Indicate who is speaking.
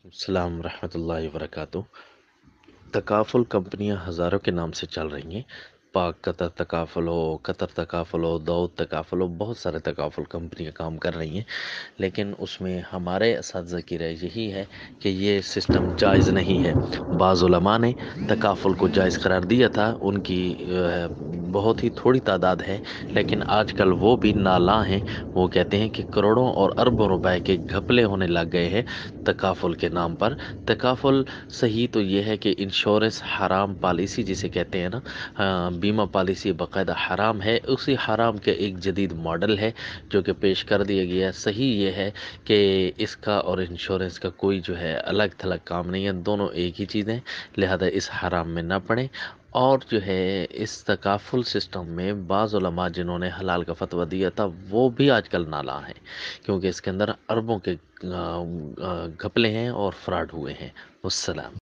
Speaker 1: वालेकुम सलाम रहमतुल्लाहि वबरकातुहू। तकाफुल कंपनियां हज़ारों के नाम से चल रही हैं। पाक कतर तकाफुल हो, कतर तकाफुल हो, दाऊद तकाफुल हो, बहुत सारे तकाफुल कंपनियां काम कर रही हैं। लेकिन उसमें हमारे असातिज़ा की राय यही है कि ये सिस्टम जायज़ नहीं है। बाज़ उलमा ने तकाफुल को जायज़ करार दिया था, उनकी बहुत ही थोड़ी तादाद है, लेकिन आजकल वो भी नाला हैं। वो कहते हैं कि करोड़ों और अरबों रुपए के घपले होने लग गए हैं तकाफुल के नाम पर। तकाफुल सही तो ये है कि इंश्योरेंस हराम पॉलिसी जिसे कहते हैं ना, बीमा पॉलिसी बाकायदा हराम है। उसी हराम के एक जदीद मॉडल है जो कि पेश कर दिया गया है। सही ये है कि इसका और इंश्योरेंस का कोई जो है अलग थलग काम नहीं है, दोनों एक ही चीज़ें हैं। लिहाजा इस हराम में ना पड़ें। और जो है इस तकाफुल सिस्टम में बाज़ उलमा जिन्होंने हलाल का फतवा दिया था वो भी आजकल नाला हैं, क्योंकि इसके अंदर अरबों के घपले हैं और फ्रॉड हुए हैं। वस्सलाम।